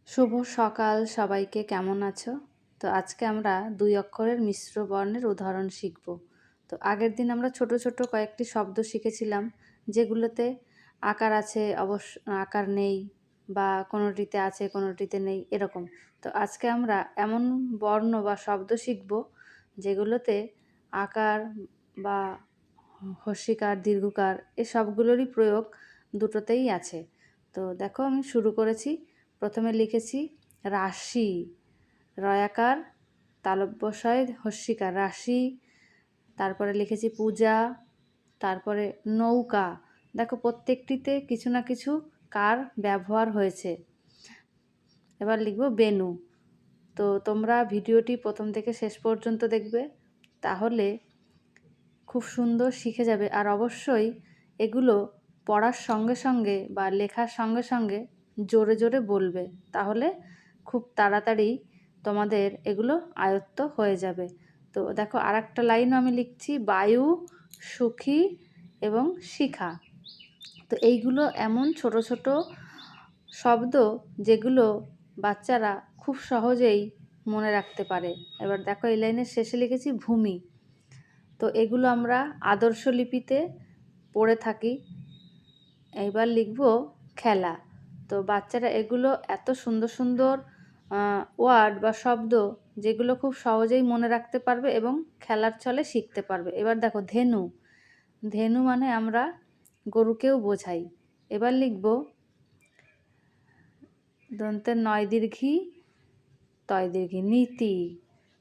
শুভ সকাল সবাইকে, কেমন আছো? তো আজকে আমরা ২ অক্ষরের মিশ্র বর্ণের উদাহরণ শিখব। তো আগের দিন আমরা ছোট ছোট কয়েকটি শব্দ শিখেছিলাম, যেগুলোতে আকার আছে আকার নেই, বা কোনোটিতে আছে কোনোটিতে নেই, এরকম। তো আজকে আমরা এমন বর্ণ বা শব্দ শিখব যেগুলোতে আকার বা হর্ষিকার, দীর্ঘকার এ সবগুলোরই প্রয়োগ দুটোতেই আছে। তো দেখো, আমি শুরু করেছি। প্রথমে লিখেছি রাশি, রয়াকার, তালব্যশয় হর্ষিকার, রাশি। তারপরে লিখেছি পূজা, তারপরে নৌকা। দেখো, প্রত্যেকটিতে কিছু না কিছু কার ব্যবহার হয়েছে। এবার লিখব বেনু। তো তোমরা ভিডিওটি প্রথম থেকে শেষ পর্যন্ত দেখবে, তাহলে খুব সুন্দর শিখে যাবে। আর অবশ্যই এগুলো পড়ার সঙ্গে সঙ্গে বা লেখার সঙ্গে সঙ্গে জোরে জোরে বলবে, তাহলে খুব তাড়াতাড়ি তোমাদের এগুলো আয়ত্ত হয়ে যাবে। তো দেখো, আর একটা লাইনও আমি লিখছি, বায়ু, সুখী এবং শিখা। তো এইগুলো এমন ছোট ছোট শব্দ যেগুলো বাচ্চারা খুব সহজেই মনে রাখতে পারে। এবার দেখো, এই লাইনের শেষে লিখেছি ভূমি। তো এগুলো আমরা আদর্শ লিপিতে পড়ে থাকি। এইবার লিখব খেলা। তো বাচ্চারা এগুলো এত সুন্দর সুন্দর ওয়ার্ড বা শব্দ, যেগুলো খুব সহজেই মনে রাখতে পারবে এবং খেলার ছলে শিখতে পারবে। এবার দেখো ধেনু। ধেনু মানে আমরা গরুকেও বোঝাই। এবার লিখব দন্তের নয় দীর্ঘী, তয় দীর্ঘী, নীতি।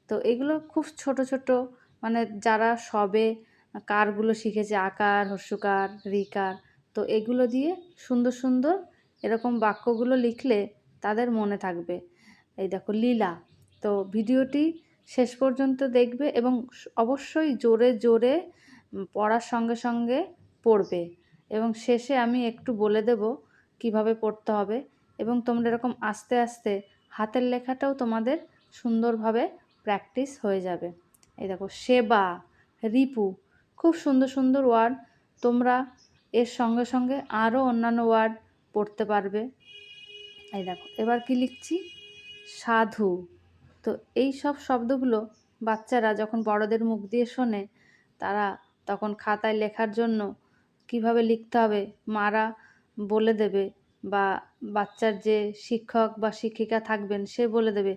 তো এগুলো খুব ছোট ছোট, মানে যারা সবে কারগুলো শিখেছে, আকার, হর্ষকার, ঋকার, তো এগুলো দিয়ে সুন্দর সুন্দর এরকম বাক্যগুলো লিখলে তাদের মনে থাকবে। এই দেখো লীলা। তো ভিডিওটি শেষ পর্যন্ত দেখবে এবং অবশ্যই জোরে জোরে পড়ার সঙ্গে সঙ্গে পড়বে, এবং শেষে আমি একটু বলে দেব কিভাবে পড়তে হবে, এবং তোমরা এরকম আস্তে আস্তে হাতের লেখাটাও তোমাদের সুন্দরভাবে প্র্যাকটিস হয়ে যাবে। এই দেখো সেবা, রিপু, খুব সুন্দর সুন্দর ওয়ার্ড। তোমরা এর সঙ্গে সঙ্গে আরও অন্যান্য ওয়ার্ড পড়তে পারবে। এই দেখো, এবার কি লিখছি, সাধু। তো এই সব শব্দগুলো বাচ্চারা যখন বড়দের মুখ দিয়ে শোনে, তারা তখন খাতায় লেখার জন্য কিভাবে লিখতে হবে মারা বলে দেবে, বা বাচ্চার যে শিক্ষক বা শিক্ষিকা থাকবেন সে বলে দেবে,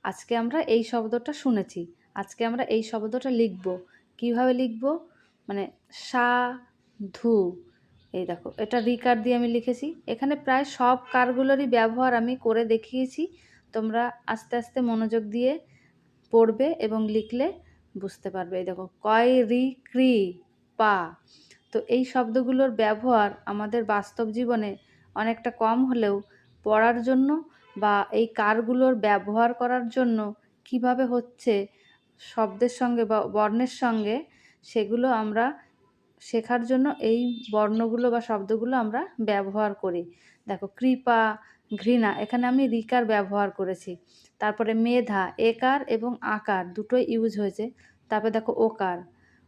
আজকে আমরা এই শব্দটা শুনেছি, আজকে আমরা এই শব্দটা লিখব। কিভাবে লিখব, মানে সাধু। এই দেখো, এটা রিকার দিয়ে আমি লিখেছি। এখানে প্রায় সব কারগুলোরই ব্যবহার আমি করে দেখিয়েছি। তোমরা আস্তে আস্তে মনোযোগ দিয়ে পড়বে এবং লিখলে বুঝতে পারবে। এই দেখো কয়, রি, ক্রি, পা। তো এই শব্দগুলোর ব্যবহার আমাদের বাস্তব জীবনে অনেকটা কম হলেও পড়ার জন্য বা এই কারগুলোর ব্যবহার করার জন্য কিভাবে হচ্ছে শব্দের সঙ্গে বা বর্ণের সঙ্গে, সেগুলো আমরা শেখার জন্য এই বর্ণগুলো বা শব্দগুলো আমরা ব্যবহার করি। দেখো কৃপা, ঘৃণা, এখানে আমি রিকার ব্যবহার করেছি। তারপরে মেধা, একার এবং আকার দুটোই ইউজ হয়েছে। তারপরে দেখো ওকার,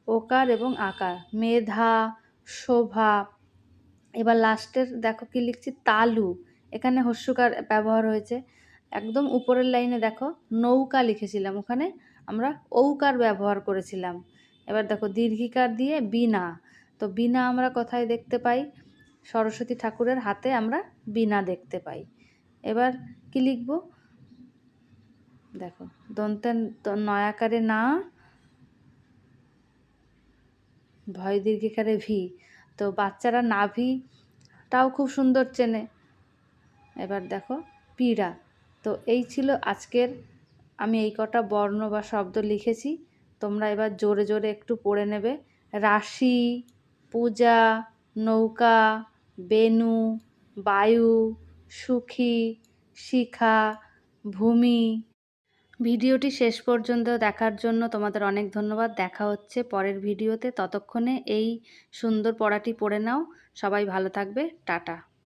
ওকার এবং আকার, মেধা, শোভা। এবার লাস্টের দেখো কি লিখছি, তালু, এখানে হস্যকার ব্যবহার হয়েছে। একদম উপরের লাইনে দেখো নৌকা লিখেছিলাম, ওখানে আমরা ঔকার ব্যবহার করেছিলাম। এবার দেখো দীর্ঘিকার দিয়ে বীণা। তো বীণা আমরা কোথায় দেখতে পাই, সরস্বতী ঠাকুরের হাতে আমরা বীণা দেখতে পাই। এবার কি লিখব, দেখো দন্তের নয়াকারে না, ভয় দীর্ঘিকারে ভি। তো বাচ্চারা নাভিটাও খুব সুন্দর চেনে। এবার দেখো পীড়া। তো এই ছিল আজকের, আমি এই কটা বর্ণ বা শব্দ লিখেছি। তোমরা এবার জোরে জোরে একটু পড়ে নেবে। রাশি, পূজা, নৌকা, বেনু, বায়ু, সুখী, শিখা, ভূমি। ভিডিওটি শেষ পর্যন্ত দেখার জন্য তোমাদের অনেক ধন্যবাদ। দেখা হচ্ছে পরের ভিডিওতে। ততক্ষণে এই সুন্দর পড়াটি পড়ে নাও। সবাই ভালো থাকবে। টাটা।